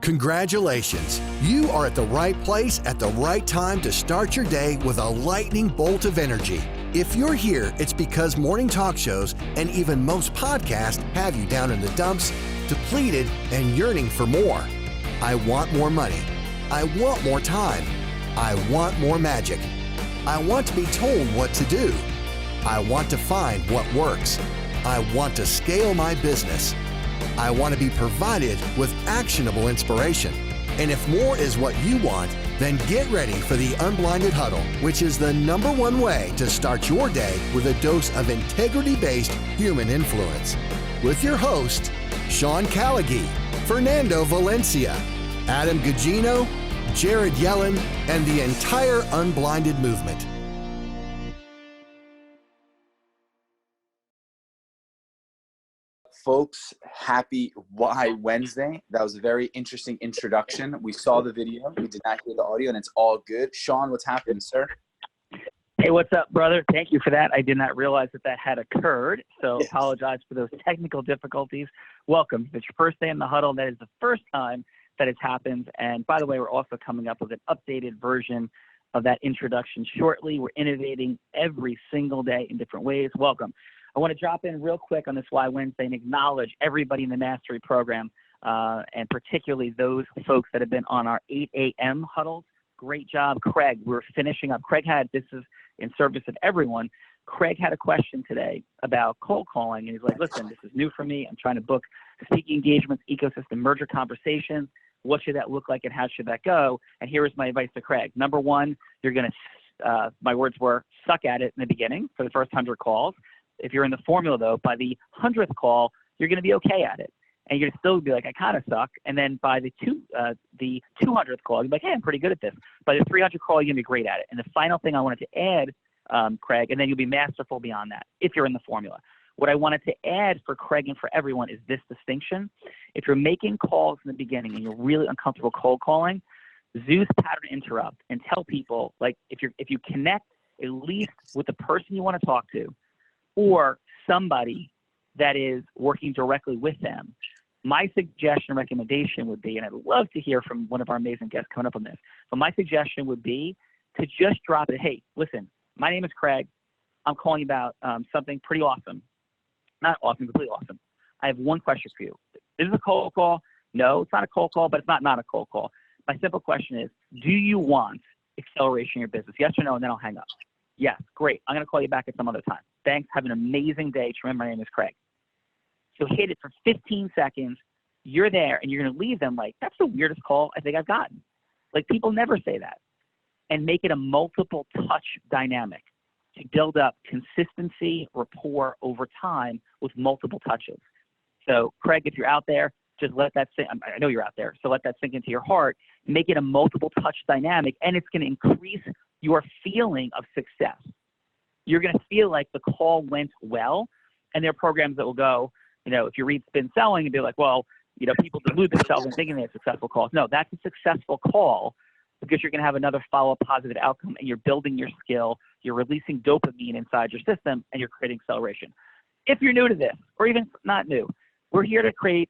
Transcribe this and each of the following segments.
Congratulations! You are at the right place at the right time to start your day with a lightning bolt of energy. If you're here, it's because morning talk shows and even most podcasts have you down in the dumps, depleted and yearning for more. I want more money. I want more time. I want more magic. I want to be told what to do. I want to find what works. I want to scale my business. I want to be provided with actionable inspiration. And if more is what you want, then get ready for the Unblinded Huddle, which is the #1 way to start your day with a dose of integrity-based human influence. With your hosts, Sean Callaghy, Fernando Valencia, Adam Gugino, Jared Yellen, and the entire Unblinded movement. Folks, happy Why Wednesday. That was a very interesting introduction. We saw the video, we did not hear the audio, and it's all good. Sean, what's happening, sir? Hey, what's up, brother? Thank you for that. I did not realize that had occurred, so Yes. Apologize for those technical difficulties. Welcome. It's your first day in the huddle. That is the first time that it's happened. And by the way, we're also coming up with an updated version of that introduction shortly. We're innovating every single day in different ways. Welcome. I want to drop in real quick on this Why Wednesday and acknowledge everybody in the Mastery Program, and particularly those folks that have been on our 8 a.m. huddles. Great job, Craig. We're finishing up. This is in service of everyone. Craig had a question today about cold calling, and he's like, listen, this is new for me. I'm trying to book speaking engagements, ecosystem merger conversations. What should that look like and how should that go? And here is my advice to Craig. Number one, you're going to, my words were, suck at it in the beginning for the first 100 calls. If you're in the formula, though, by the 100th call, you're going to be okay at it. And you're going to still be like, I kind of suck. And then by the 200th call, you'll be like, hey, I'm pretty good at this. By the 300th call, you're going to be great at it. And the final thing I wanted to add, Craig, and then you'll be masterful beyond that if you're in the formula. What I wanted to add for Craig and for everyone is this distinction. If you're making calls in the beginning and you're really uncomfortable cold calling, Zeus pattern interrupt and tell people, like, if you connect at least with the person you want to talk to, or somebody that is working directly with them, my suggestion and recommendation would be, and I'd love to hear from one of our amazing guests coming up on this, but my suggestion would be to just drop it. Hey, listen, my name is Craig. I'm calling about something pretty awesome. Not awesome, completely awesome. I have one question for you. Is this a cold call? No, it's not a cold call, but it's not a cold call. My simple question is, do you want acceleration in your business? Yes or no, and then I'll hang up. Yes, great. I'm going to call you back at some other time. Thanks. Have an amazing day. Remember, my name is Craig. So hit it for 15 seconds. You're there, and you're going to leave them like, that's the weirdest call I think I've gotten. Like, people never say that. And make it a multiple touch dynamic to build up consistency, rapport over time with multiple touches. So, Craig, if you're out there, just let that sink. I know you're out there, so let that sink into your heart. Make it a multiple touch dynamic, and it's going to increase your feeling of success. You're going to feel like the call went well, and there are programs that will go, if you read Spin Selling and be like, well, people delude themselves in thinking they have successful calls. No, that's a successful call because you're going to have another follow-up positive outcome, and you're building your skill, you're releasing dopamine inside your system, and you're creating acceleration. If you're new to this, or even not new, we're here to create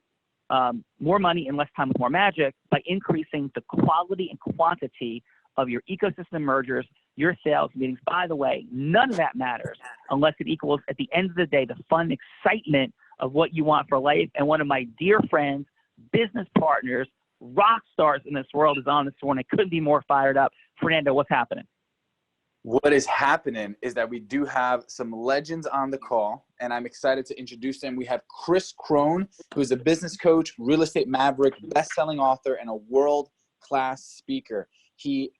more money in less time with more magic by increasing the quality and quantity of your ecosystem mergers, your sales meetings. By the way, none of that matters unless it equals, at the end of the day, the fun excitement of what you want for life. And one of my dear friends, business partners, rock stars in this world is on this morning. I couldn't be more fired up. Fernando, what's happening? What is happening is that we do have some legends on the call, and I'm excited to introduce them. We have Chris Crone, who is a business coach, real estate maverick, best-selling author, and a world-class speaker. He,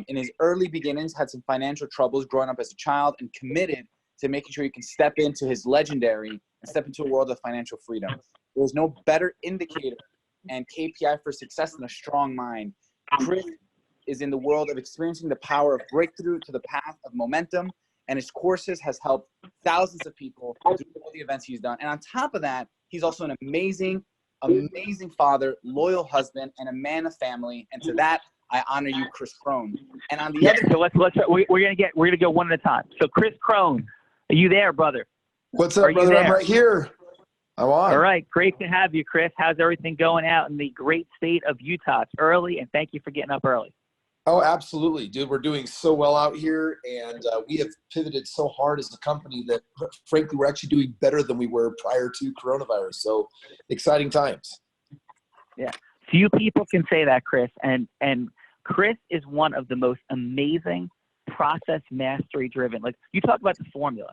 in his early beginnings, had some financial troubles growing up as a child and committed to making sure he can step into his legendary and step into a world of financial freedom. There's no better indicator and KPI for success than a strong mind. Chris is in the world of experiencing the power of breakthrough to the path of momentum, and his courses has helped thousands of people through all the events he's done. And on top of that, he's also an amazing father, loyal husband, and a man of family. And to that, I honor you, Chris Crone. And on the other, so we're gonna go one at a time. So Chris Crone, are you there, brother? What's up, brother? I'm right here. I'm on. All right. Great to have you, Chris. How's everything going out in the great state of Utah? It's early, and thank you for getting up early. Oh, absolutely, dude. We're doing so well out here, and we have pivoted so hard as a company that, frankly, we're actually doing better than we were prior to coronavirus. So exciting times. Yeah. Few people can say that, Chris. And Chris is one of the most amazing process mastery driven. Like, you talk about the formula.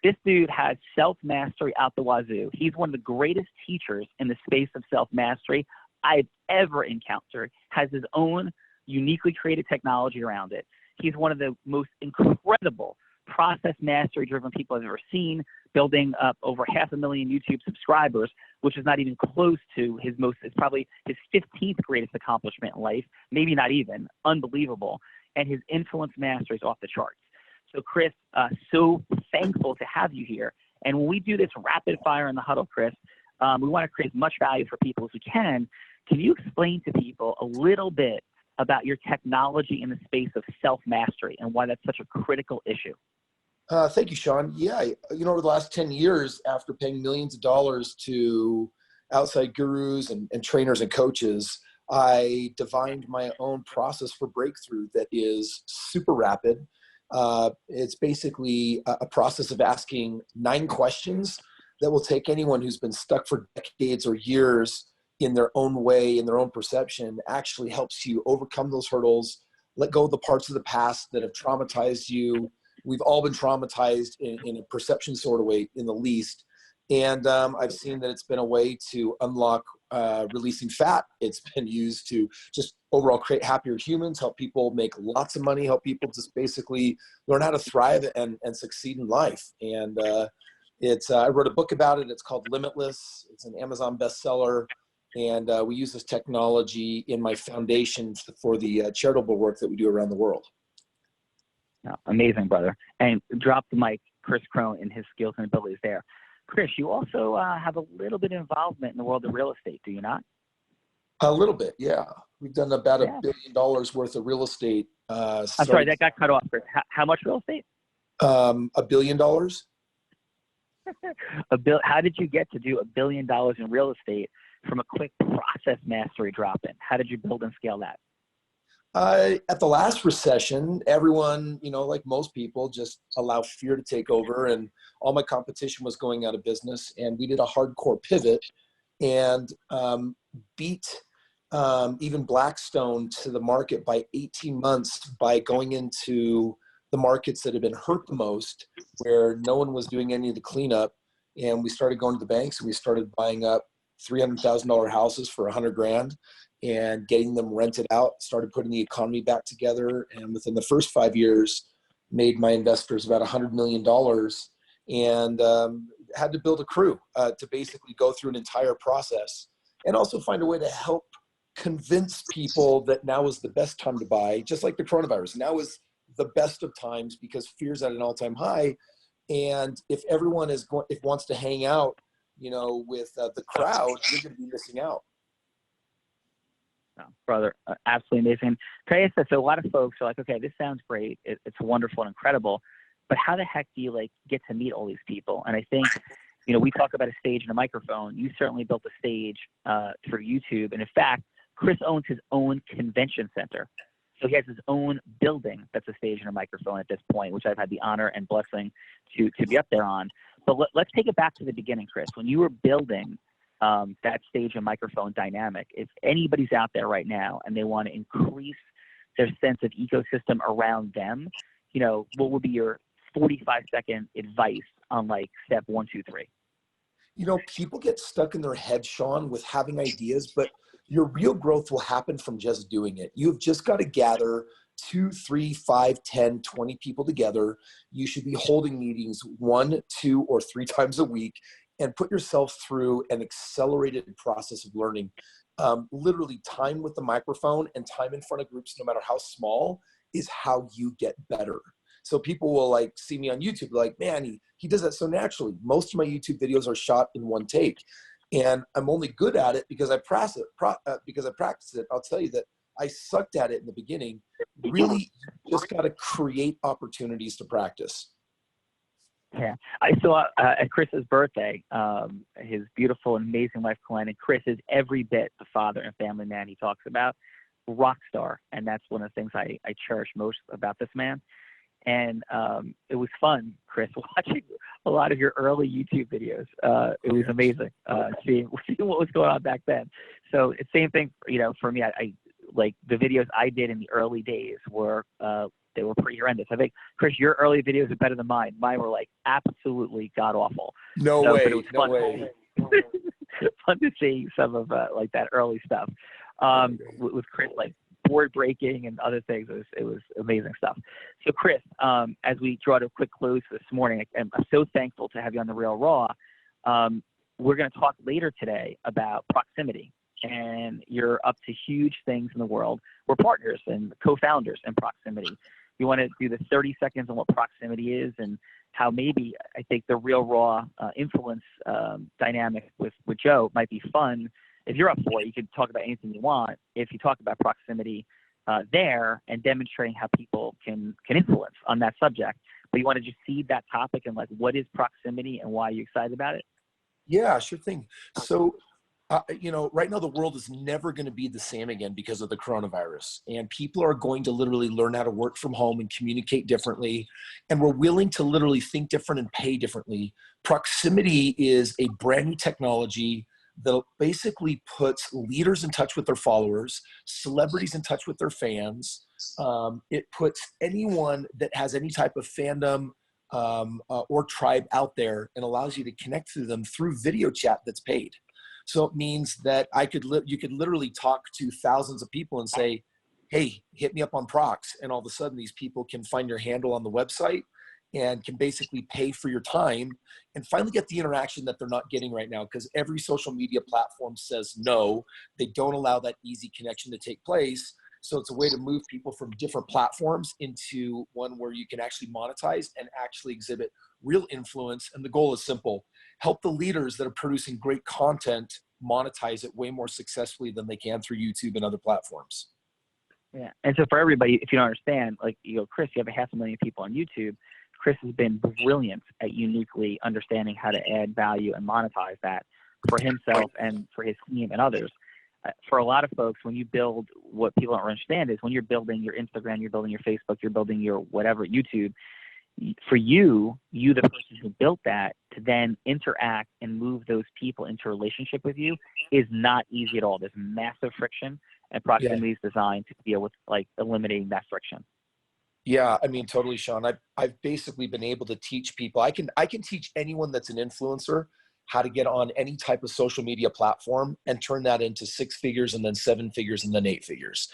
This dude has self-mastery out the wazoo. He's one of the greatest teachers in the space of self-mastery I've ever encountered, has his own uniquely created technology around it. He's one of the most incredible process mastery driven people I've ever seen, building up over 500,000 YouTube subscribers, which is not even close to it's probably his 15th greatest accomplishment in life, maybe not even. Unbelievable. And his influence mastery is off the charts. So Chris, so thankful to have you here. And when we do this rapid fire in the huddle, Chris, we want to create as much value for people as we can. Can you explain to people a little bit about your technology in the space of self-mastery and why that's such a critical issue? Thank you, Sean. Yeah, over the last 10 years, after paying millions of dollars to outside gurus and trainers and coaches, I divined my own process for breakthrough that is super rapid. It's basically a process of asking 9 questions that will take anyone who's been stuck for decades or years in their own way, in their own perception, actually helps you overcome those hurdles, let go of the parts of the past that have traumatized you. We've all been traumatized in a perception sort of way, in the least. And I've seen that it's been a way to unlock releasing fat. It's been used to just overall create happier humans, help people make lots of money, help people just basically learn how to thrive and succeed in life. And I wrote a book about it. It's called Limitless. It's an Amazon bestseller. And we use this technology in my foundation for the charitable work that we do around the world. Oh, amazing, brother. And drop the mic, Chris Crone, and his skills and abilities there. Chris, you also have a little bit of involvement in the world of real estate, do you not? A little bit, yeah. We've done about $1 billion worth of real estate. I'm sorry, that got cut off. Chris. How much real estate? $1 billion. How did you get to do $1 billion in real estate from a quick process mastery drop-in? How did you build and scale that? At the last recession, everyone, like most people, just allow fear to take over, and all my competition was going out of business. And we did a hardcore pivot and beat even Blackstone to the market by 18 months by going into the markets that had been hurt the most, where no one was doing any of the cleanup. And we started going to the banks and we started buying up $300,000 houses for $100,000 and getting them rented out, started putting the economy back together. And within the first 5 years, made my investors about $100 million and had to build a crew to basically go through an entire process and also find a way to help convince people that now is the best time to buy, just like the coronavirus. Now is the best of times because fear's at an all-time high. And if everyone wants to hang out, with the crowd, you're going to be missing out. Oh, brother, absolutely amazing. So a lot of folks are like, okay, this sounds great. It's wonderful and incredible, but how the heck do you get to meet all these people? And I think, we talk about a stage and a microphone. You certainly built a stage for YouTube. And in fact, Chris owns his own convention center. So he has his own building that's a stage and a microphone at this point, which I've had the honor and blessing to be up there on. But let's take it back to the beginning, Chris. When you were building that stage and microphone dynamic, if anybody's out there right now and they want to increase their sense of ecosystem around them, what would be your 45-second advice on step 1, 2, 3? People get stuck in their head, Sean, with having ideas, but your real growth will happen from just doing it. You've just got to gather 2, 3, 5, 10, 20 people together. You should be holding meetings 1, 2, or 3 times a week and put yourself through an accelerated process of learning. Literally, time with the microphone and time in front of groups, no matter how small, is how you get better. So people will see me on YouTube, man, he does that so naturally. Most of my YouTube videos are shot in 1 take. And I'm only good at it because I practice it. I'll tell you that I sucked at it in the beginning. Really, you just got to create opportunities to practice. Yeah, I saw at Chris's birthday, his beautiful and amazing wife, Glenn, and Chris is every bit the father and family man he talks about, rock star. And that's one of the things I cherish most about this man. And it was fun, Chris, watching a lot of your early YouTube videos. It was amazing seeing what was going on back then. So it's same thing, for me. I like the videos I did in the early days were they were pretty horrendous. I think, Chris, your early videos are better than mine. Mine were like absolutely god awful. No way. But it was No fun, way. fun to see some of like that early stuff with Chris, like board breaking and other things. It was amazing stuff. So Chris, as we draw to a quick close this morning, I'm so thankful to have you on The Real Raw. We're going to talk later today about proximity, and you're up to huge things in the world. We're partners and co-founders in proximity. You want to do the 30 seconds on what proximity is and how maybe I think the Real Raw influence dynamic with Joe might be fun. If you're up for it, you could talk about anything you want. If you talk about proximity there and demonstrating how people can influence on that subject, but you want to just seed that topic and like, what is proximity and why are you excited about it? Yeah, sure thing. So, right now the world is never going to be the same again because of the coronavirus, and people are going to literally learn how to work from home and communicate differently. And we're willing to literally think different and pay differently. Proximity is a brand new technology that basically puts leaders in touch with their followers, celebrities in touch with their fans. It puts anyone that has any type of fandom or tribe out there and allows you to connect to them through video chat that's paid. So it means that you could literally talk to thousands of people and say, hey, hit me up on Prox. And all of a sudden these people can find your handle on the website and can basically pay for your time and finally get the interaction that they're not getting right now, because every social media platform says no, they don't allow that easy connection to take place. So it's a way to move people from different platforms into one where you can actually monetize and actually exhibit real influence. And the goal is simple: help the leaders that are producing great content monetize it way more successfully than they can through YouTube and other platforms. Yeah. And so for everybody, if you don't understand, like, Chris, you have 500,000 people on YouTube. Chris has been brilliant at uniquely understanding how to add value and monetize that for himself and for his team and others. For a lot of folks, when you build, what people don't understand is when you're building your Instagram, you're building your Facebook, you're building your whatever, YouTube, for you, the person who built that, to then interact and move those people into a relationship with you is not easy at all. There's massive friction, and proximity is designed to deal with like eliminating that friction. Yeah, I mean, totally, Sean. I've basically been able to teach people. I can teach anyone that's an influencer how to get on any type of social media platform and turn that into 6 figures and then 7 figures and then 8 figures.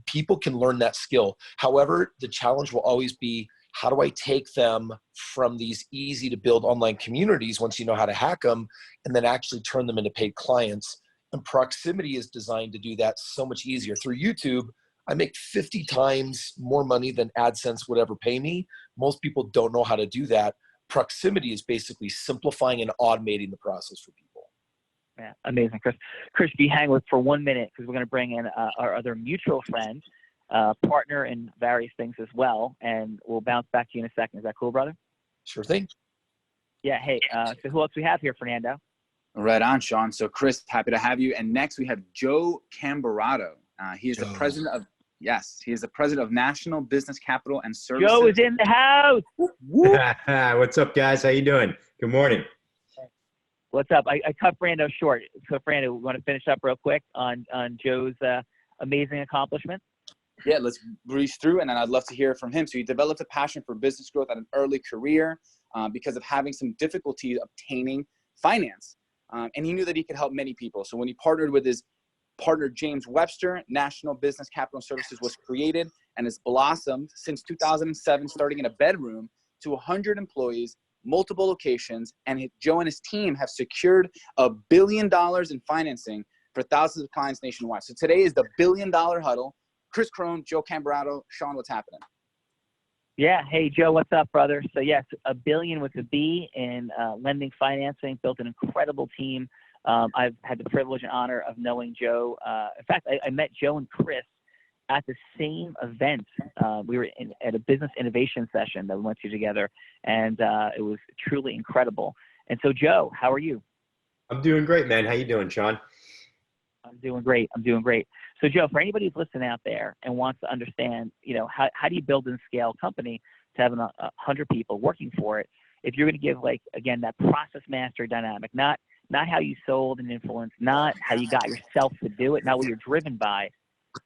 People can learn that skill. However, the challenge will always be, how do I take them from these easy to build online communities once you know how to hack them and then actually turn them into paid clients? And proximity is designed to do that so much easier. Through YouTube, I make 50 times more money than AdSense would ever pay me. Most people don't know how to do that. Proximity is basically simplifying and automating the process for people. Yeah, amazing, Chris. Chris, be hang with for 1 minute because we're going to bring in our other mutual friend, partner in various things as well, and we'll bounce back to you in a second. Is that cool, brother? Sure thing. Yeah. Hey, so who else we have here, Fernando? Right on, Sean. So Chris, happy to have you. And next we have Joe Cambarato. He is the president of he is the president of National Business Capital and Services. Joe is in the house. What's up, guys? How you doing? Good morning. What's up? I cut Brando short. So Brando, we want to finish up real quick on Joe's amazing accomplishment. Yeah, let's breeze through, and then I'd love to hear from him. So he developed a passion for business growth at an early career because of having some difficulty obtaining finance. And he knew that he could help many people. So when he partnered with his partner, James Webster, National Business Capital and Services was created and has blossomed since 2007, starting in a bedroom to 100 employees, multiple locations. And Joe and his team have secured $1 billion in financing for thousands of clients nationwide. So today is the $1 Billion Huddle. Chris Crone, Joe Cambarato. Sean, what's happening? Yeah. Hey, Joe, what's up, brother? So yes, $1 billion with a B in lending financing, built an incredible team. I've had the privilege and honor of knowing Joe. In fact, I met Joe and Chris at the same event. We were at a business innovation session that we went to together, and it was truly incredible. And so, Joe, how are you? I'm doing great, man. How you doing, Sean? I'm doing great. So, Joe, for anybody who's listening out there and wants to understand, how do you build and scale a company to have 100 people working for it? If you're going to give, again, that process master dynamic, not how you sold and influenced, not how you got yourself to do it, not what you're driven by,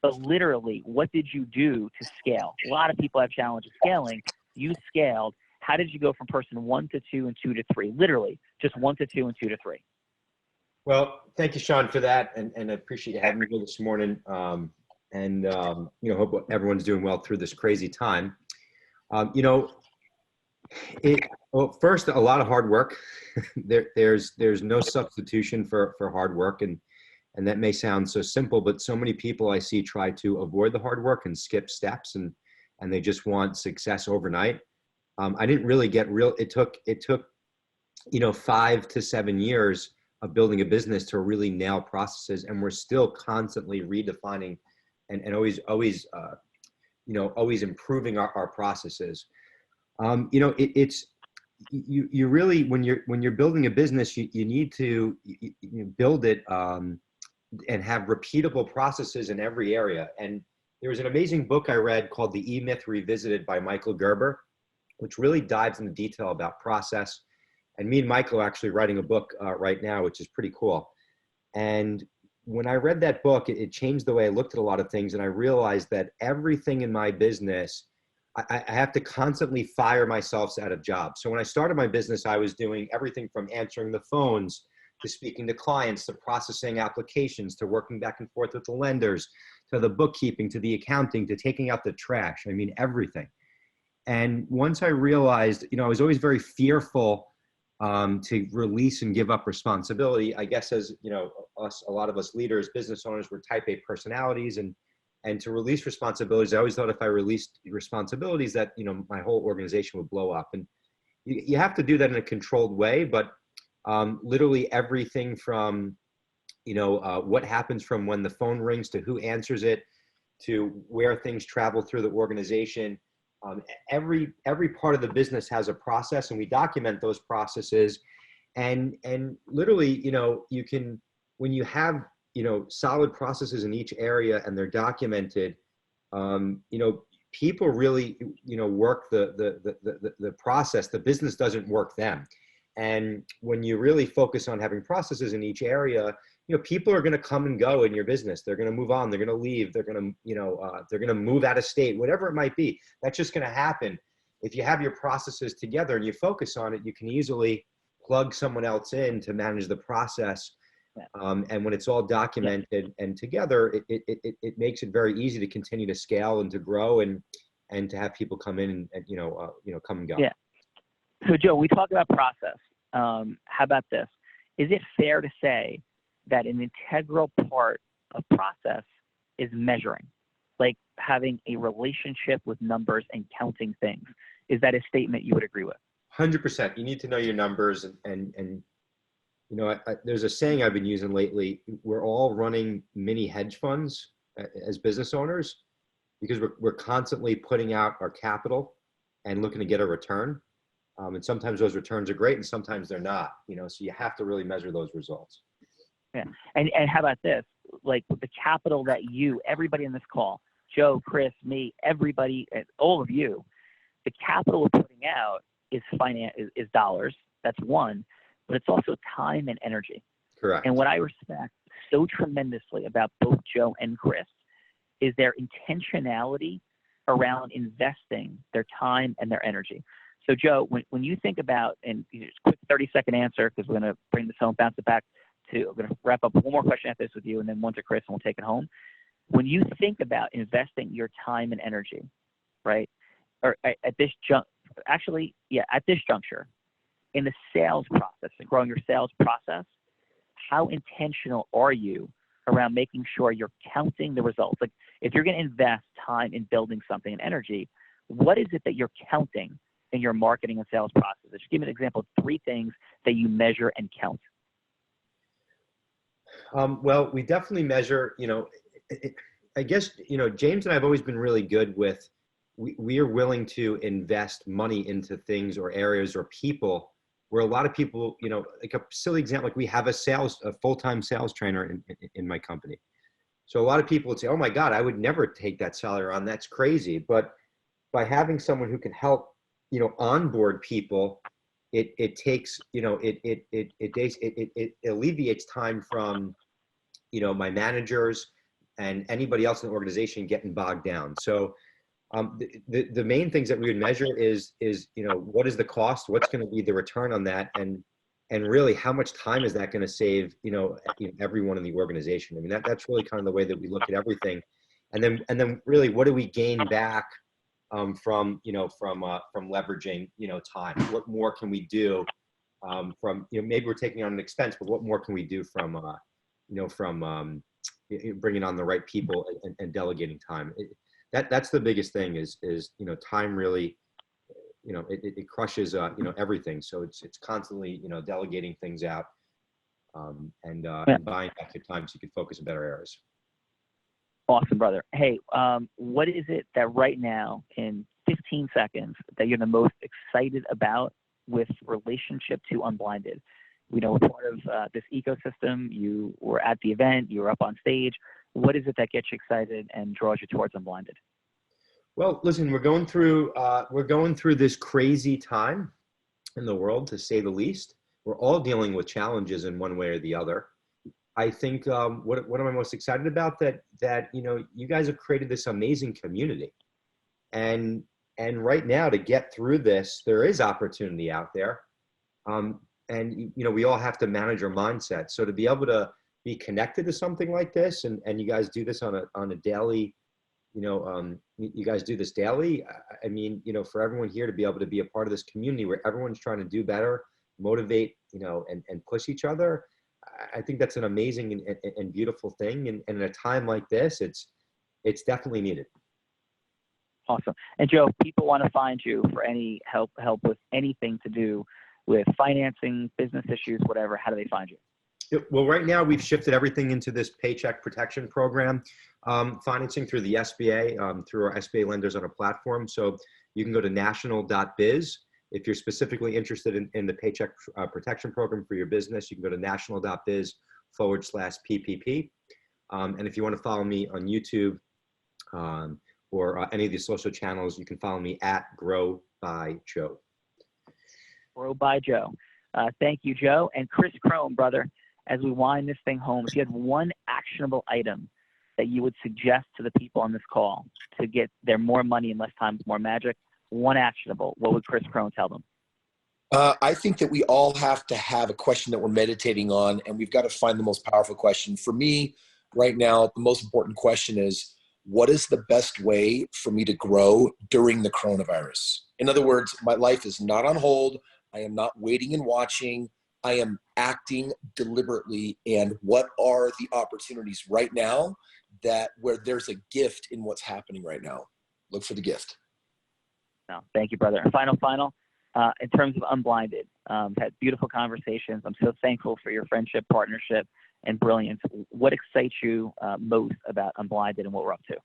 but literally, what did you do to scale? A lot of people have challenges scaling. You scaled. How did you go from person 1 to 2 and 2 to 3? Literally, just 1 to 2 and 2 to 3. Well, thank you, Sean, for that, and I appreciate you having me here this morning. Hope everyone's doing well through this crazy time. First, a lot of hard work. There's no substitution for hard work, and that may sound so simple, but so many people I see try to avoid the hard work and skip steps, and they just want success overnight. I didn't really get real. It took 5 to 7 years of building a business to really nail processes, and we're still constantly redefining and always improving our processes. You really, when you're building a business, you need to build it and have repeatable processes in every area. And there was an amazing book I read called The E-Myth Revisited by Michael Gerber, which really dives into detail about process. And me and Michael are actually writing a book right now, which is pretty cool. And when I read that book, it changed the way I looked at a lot of things. And I realized that everything in my business, I have to constantly fire myself out of jobs. So when I started my business, I was doing everything from answering the phones to speaking to clients, to processing applications, to working back and forth with the lenders, to the bookkeeping, to the accounting, to taking out the trash. I mean, everything. And once I realized, I was always very fearful to release and give up responsibility. I guess as, a lot of us leaders, business owners, were type A personalities, and to release responsibilities, I always thought if I released responsibilities that, my whole organization would blow up. And you have to do that in a controlled way, but literally everything from, what happens from when the phone rings to who answers it, to where things travel through the organization. Every part of the business has a process, and we document those processes. And literally, you can, when you have, solid processes in each area and they're documented, people really, work the process. The business doesn't work them. And when you really focus on having processes in each area, people are going to come and go in your business. They're going to move on. They're going to leave. They're going to, they're going to move out of state, whatever it might be. That's just going to happen. If you have your processes together and you focus on it, you can easily plug someone else in to manage the process. And when it's all documented and together, it makes it very easy to continue to scale and to grow and to have people come in and come and go. Yeah. So, Joe, we talk about process. How about this? Is it fair to say that an integral part of process is measuring, like having a relationship with numbers and counting things? Is that a statement you would agree with? 100%. You need to know your numbers, and there's a saying I've been using lately. We're all running mini hedge funds as business owners because we're constantly putting out our capital and looking to get a return. And sometimes those returns are great and sometimes they're not, so you have to really measure those results. Yeah. And how about this? Like the capital that everybody in this call, Joe, Chris, me, everybody, all of you, the capital we're putting out is dollars. That's one, but it's also time and energy. Correct. And what I respect so tremendously about both Joe and Chris is their intentionality around investing their time and their energy. So Joe, when you think about, and just quick 30-second answer, because we're going to bring this home, bounce it back to, I'm going to wrap up one more question after this with you, and then one to Chris, and we'll take it home. When you think about investing your time and energy, right, or at this juncture, in the sales process and growing your sales process, how intentional are you around making sure you're counting the results? Like if you're going to invest time in building something and energy, what is it that you're counting in your marketing and sales process? Just give me an example of 3 things that you measure and count. Well, we definitely measure, I guess, James and I have always been really good with, we are willing to invest money into things or areas or people where a lot of people, like a silly example, like we have a full-time sales trainer in my company. So a lot of people would say, oh my God, I would never take that salary on. That's crazy. But by having someone who can help, onboard people, it takes, it alleviates time from, my managers and anybody else in the organization getting bogged down. So the main things that we would measure is what is the cost, what's going to be the return on that, and really how much time is that going to save everyone in the organization. I mean, that's really kind of the way that we look at everything, and then really what do we gain back from leveraging time. What more can we do from maybe we're taking on an expense, but what more can we do from bringing on the right people and delegating time. That's the biggest thing is time really, it crushes everything. So it's constantly delegating things out and buying back your time so you can focus in better areas. Awesome, brother. Hey, what is it that right now in 15 seconds that you're the most excited about with relationship to Unblinded? We know we're part of this ecosystem. You were at the event, you were up on stage. What is it that gets you excited and draws you towards Unblinded? Well, listen, we're going through this crazy time in the world, to say the least. We're all dealing with challenges in one way or the other. I think what am I most excited about? That you guys have created this amazing community, and right now to get through this, there is opportunity out there, and we all have to manage our mindset. So to be able to be connected to something like this, and you guys do this on a daily, you guys do this daily. I mean, for everyone here to be able to be a part of this community where everyone's trying to do better, motivate, and push each other. I think that's an amazing and beautiful thing. And in a time like this, it's definitely needed. Awesome. And Joe, people want to find you for any help with anything to do with financing, business issues, whatever. How do they find you? Well, right now we've shifted everything into this paycheck protection program, financing through the SBA, through our SBA lenders on a platform. So you can go to national.biz. If you're specifically interested in the paycheck protection program for your business, you can go to national.biz/PPP. And if you want to follow me on YouTube or any of these social channels, you can follow me at Grow by Joe. Grow by Joe. Thank you, Joe. And Chris Crone, brother, as we wind this thing home, if you had one actionable item that you would suggest to the people on this call to get their more money and less time with more magic, one actionable, what would Chris Crone tell them? I think that we all have to have a question that we're meditating on, and we've got to find the most powerful question. For me, right now, the most important question is, what is the best way for me to grow during the coronavirus? In other words, my life is not on hold. I am not waiting and watching. I am acting deliberately. And what are the opportunities right now where there's a gift in what's happening right now? Look for the gift. No, thank you, brother. And final, in terms of Unblinded, had beautiful conversations. I'm so thankful for your friendship, partnership, and brilliance. What excites you most about Unblinded and what we're up to?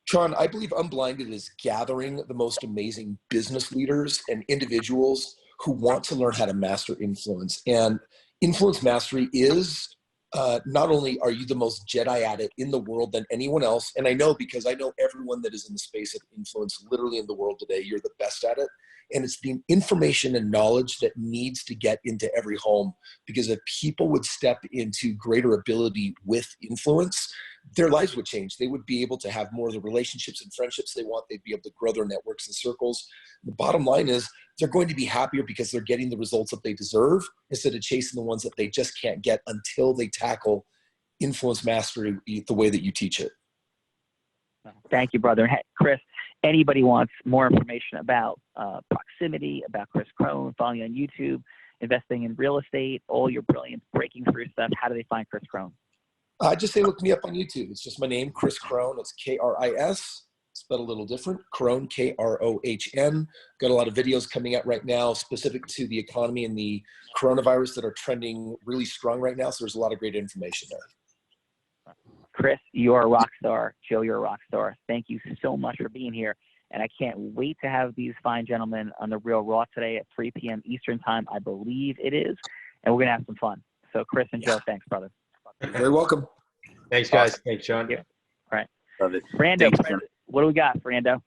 Sean, I believe Unblinded is gathering the most amazing business leaders and individuals who want to learn how to master influence. And influence mastery is not only are you the most Jedi at it in the world than anyone else, and I know because I know everyone that is in the space of influence literally in the world today, you're the best at it. And it's the information and knowledge that needs to get into every home, because if people would step into greater ability with influence, their lives would change. They would be able to have more of the relationships and friendships they want. They'd be able to grow their networks and circles. The bottom line is they're going to be happier because they're getting the results that they deserve instead of chasing the ones that they just can't get until they tackle influence mastery the way that you teach it. Thank you, brother. Hey, Chris, anybody wants more information about proximity, about Chris Crone, following you on YouTube, investing in real estate, all your brilliant breaking through stuff, how do they find Chris Crone? Just say look me up on YouTube. It's just my name, Chris Crone. It's K-R-I-S, spelled a little different. Crone, K-R-O-H-N. Got a lot of videos coming out right now specific to the economy and the coronavirus that are trending really strong right now. So there's a lot of great information there. Chris, you're a rock star. Joe, you're a rock star. Thank you so much for being here. And I can't wait to have these fine gentlemen on The Real Raw today at 3 p.m. Eastern time, I believe it is. And we're going to have some fun. So Chris and Joe, thanks, brother. You're very welcome. Thanks, guys. Awesome. Thanks, Sean. Yeah. All right. Love it. Brando, Thanks, man. what do we got, Brando?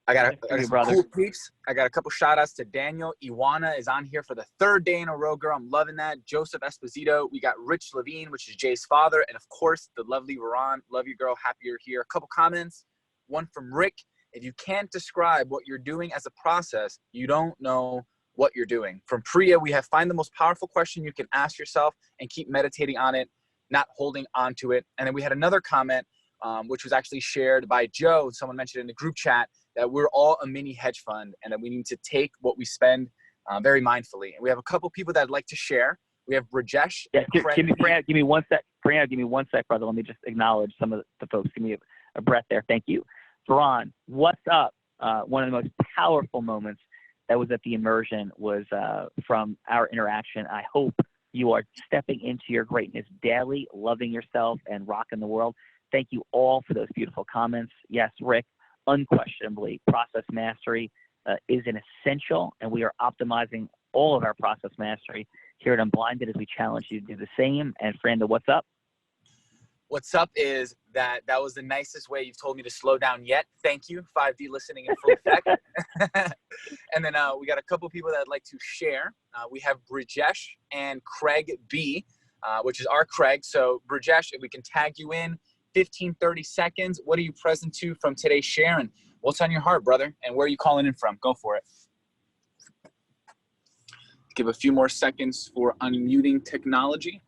I got you, some brother. cool peeps. I got a couple shout outs to Daniel. Iwana is on here for the 3rd day in a row, girl. I'm loving that. Joseph Esposito. We got Rich Levine, which is Jay's father. And of course, the lovely Veron. Love you, girl. Happy you're here. A couple comments. One from Rick. If you can't describe what you're doing as a process, you don't know what you're doing. From Priya, we have find the most powerful question you can ask yourself and keep meditating on it, not holding on to it. And then we had another comment, which was actually shared by Joe. Someone mentioned in the group chat that we're all a mini hedge fund and that we need to take what we spend very mindfully. And we have a couple people that I'd like to share. We have Brajesh. Yeah, give me 1 sec. Brianna, give me 1 sec, brother. Let me just acknowledge some of the folks. Give me a breath there. Thank you. Veron, what's up? One of the most powerful moments that was at the immersion was from our interaction. I hope you are stepping into your greatness daily, loving yourself and rocking the world. Thank you all for those beautiful comments. Yes, Rick, unquestionably, process mastery is an essential, and we are optimizing all of our process mastery here at Unblinded as we challenge you to do the same. And Franda, what's up? What's up is that was the nicest way you've told me to slow down yet. Thank you. 5D listening in full effect. And then we got a couple people that I'd like to share. We have Brajesh and Craig B, which is our Craig. So Brajesh, if we can tag you in 15, 30 seconds, what are you present to from today's share? And what's on your heart, brother? And where are you calling in from? Go for it. Give a few more seconds for unmuting technology.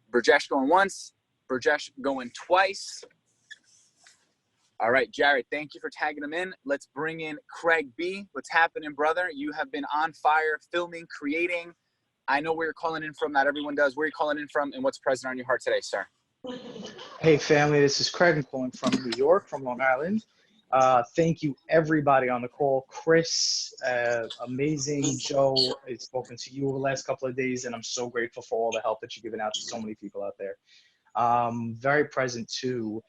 Brajesh going once, Brajesh going twice. All right, Jared, thank you for tagging him in. Let's bring in Craig B. What's happening, brother? You have been on fire, filming, creating. I know where you're calling in from. Not everyone does. Where are you calling in from, and what's present on your heart today, sir? Hey, family. This is Craig. I'm calling from New York, from Long Island. Thank you, everybody on the call. Chris, amazing. Joe, I've spoken to you over the last couple of days, and I'm so grateful for all the help that you're giving out to so many people out there. Very present to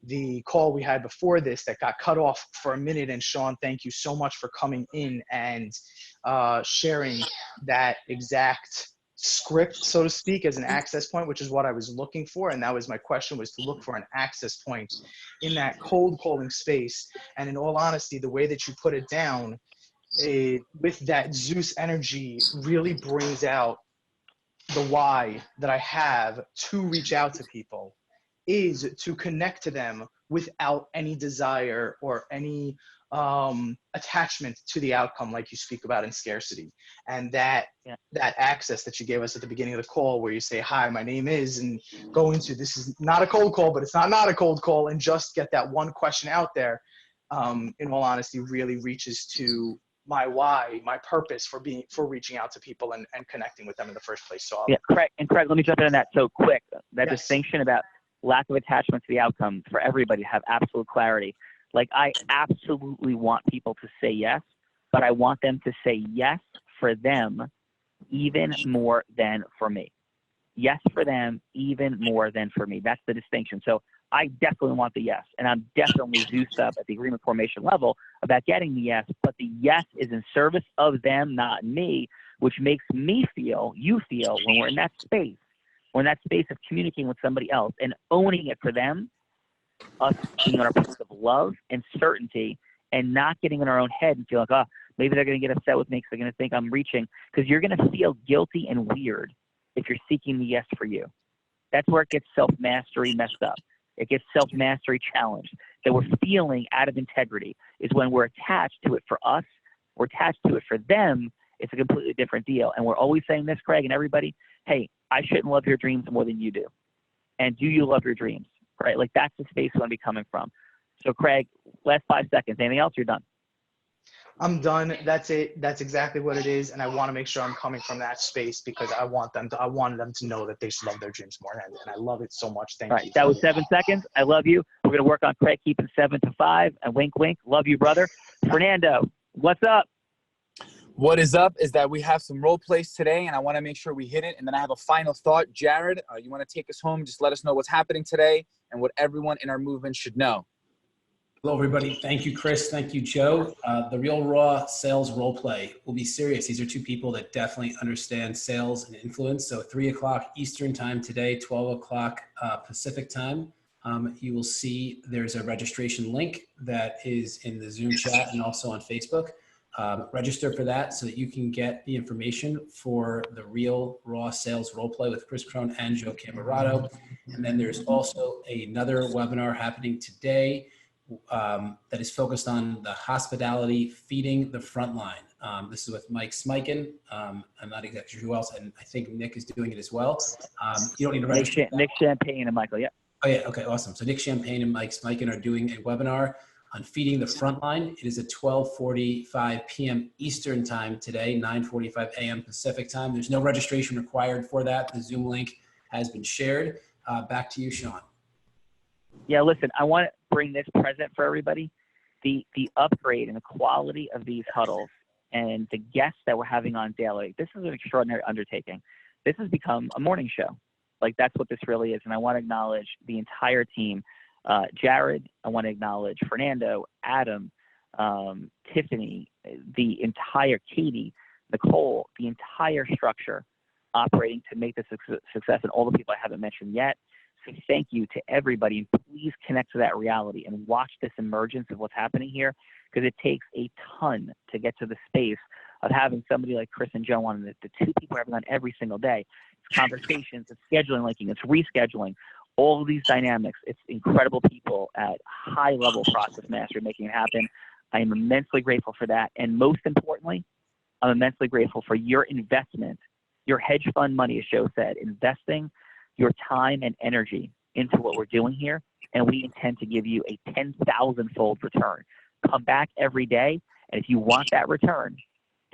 the call we had before this that got cut off for a minute. And Sean, thank you so much for coming in and sharing that exact script, so to speak, as an access point, which is what I was looking for. And that was my question, was to look for an access point in that cold calling space. And in all honesty, the way that you put it down with that Zeus energy really brings out the why that I have to reach out to people, is to connect to them without any desire or any attachment to the outcome, like you speak about in scarcity. And that access that you gave us at the beginning of the call, where you say, hi, my name is, and go into, this is not a cold call, but it's not a cold call, and just get that one question out there, in all honesty, really reaches to my why, my purpose for reaching out to people and connecting with them in the first place. So Craig, let me jump in on that so quick. That Yes. distinction about lack of attachment to the outcome, for everybody to have absolute clarity. Like, I absolutely want people to say yes, but I want them to say yes for them even more than for me. Yes for them even more than for me. That's the distinction. So I definitely want the yes, and I'm definitely Zeused up at the agreement formation level about getting the yes, but the yes is in service of them, not me, which makes me feel, you feel, when we're in that space, of communicating with somebody else and owning it for them, us being on our place of love and certainty, and not getting in our own head and feel like, oh, maybe they're going to get upset with me because they're going to think I'm reaching, because you're going to feel guilty and weird if you're seeking the yes for you. That's where it gets self-mastery messed up. It gets self-mastery challenged. That we're feeling out of integrity is when we're attached to it for us, we're attached to it for them. It's a completely different deal. And we're always saying this, Craig, and everybody, hey, I shouldn't love your dreams more than you do. And do you love your dreams? Right? Like, that's the space we want to be coming from. So Craig, last 5 seconds. Anything else? You're done. I'm done. That's it. That's exactly what it is. And I want to make sure I'm coming from that space, because I wanted them to know that they should love their dreams more. And I love it so much. Thank you. That was 7 seconds. I love you. We're going to work on Craig keeping 7 to 5, and wink, wink. Love you, brother. Fernando, what's up? What is up is that we have some role plays today, and I want to make sure we hit it. And then I have a final thought. Jared, you want to take us home? Just let us know what's happening today and what everyone in our movement should know. Hello, everybody. Thank you, Chris. Thank you, Joe. The Real Raw Sales Role Play. We'll be serious. These are two people that definitely understand sales and influence. So 3 o'clock Eastern time today, 12 o'clock Pacific time. You will see there's a registration link that is in the Zoom chat and also on Facebook. Register for that so that you can get the information for the Real Raw Sales Role Play with Chris Crone and Joe Camerato. And then there's also another webinar happening today that is focused on the hospitality feeding the front line. This is with Mike Smikin. I'm not exactly sure who else, and I think Nick is doing it as well. You don't need to register. Nick Champagne and Michael, yeah. Oh yeah, okay, awesome. So Nick Champagne and Mike Smikin are doing a webinar on feeding the front line. It is at 12:45 p.m. Eastern time today, 9:45 a.m. Pacific time. There's no registration required for that. The Zoom link has been shared. Back to you, Sean. Yeah, listen, I want to bring this present for everybody. The upgrade and the quality of these huddles and the guests that we're having on daily, this is an extraordinary undertaking. This has become a morning show. Like, that's what this really is. And I want to acknowledge the entire team. Jared, I want to acknowledge Fernando, Adam, Tiffany, the entire Katie, Nicole, the entire structure operating to make this a success, and all the people I haven't mentioned yet. So thank you to everybody, and please connect to that reality and watch this emergence of what's happening here, because it takes a ton to get to the space of having somebody like Chris and Joe on, the two people we're having on every single day. It's conversations, it's scheduling linking, it's rescheduling, all of these dynamics. It's incredible people at high level process mastery making it happen. I am immensely grateful for that. And most importantly, I'm immensely grateful for your investment, your hedge fund money, as Joe said, investing your time and energy into what we're doing here. And we intend to give you a 10,000-fold return. Come back every day. And if you want that return,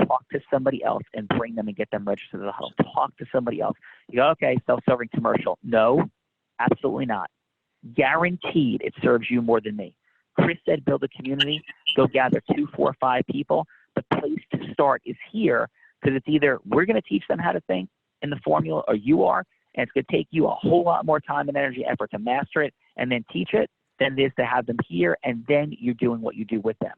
talk to somebody else and bring them and get them registered to the huddle. Talk to somebody else. You go, okay, self-serving commercial. No, absolutely not. Guaranteed it serves you more than me. Chris said build a community. Go gather 2, 4, 5 people. The place to start is here, because it's either we're going to teach them how to think in the formula, or you are, and it's going to take you a whole lot more time and energy effort to master it and then teach it than it is to have them here, and then you're doing what you do with them.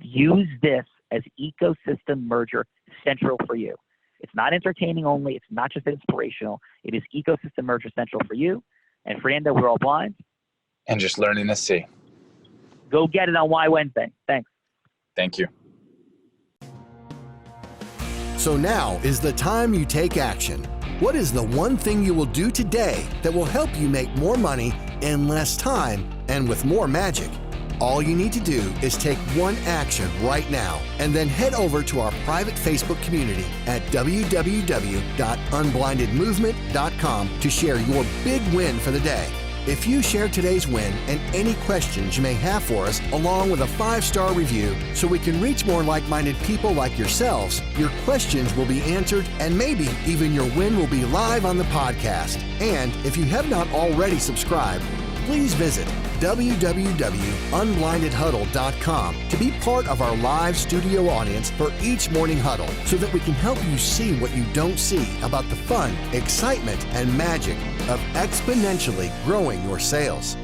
Use this as ecosystem merger central for you. It's not entertaining only. It's not just inspirational. It is ecosystem merger central for you. And Fernando, we're all blind. And just learning to see. Go get it on Y Wednesday. Thanks. Thank you. So now is the time you take action. What is the one thing you will do today that will help you make more money in less time and with more magic? All you need to do is take one action right now, and then head over to our private Facebook community at www.unblindedmovement.com to share your big win for the day. If you share today's win and any questions you may have for us, along with a 5-star review, so we can reach more like-minded people like yourselves, your questions will be answered, and maybe even your win will be live on the podcast. And if you have not already subscribed, please visit www.unblindedhuddle.com to be part of our live studio audience for each morning huddle, so that we can help you see what you don't see about the fun, excitement, and magic of exponentially growing your sales.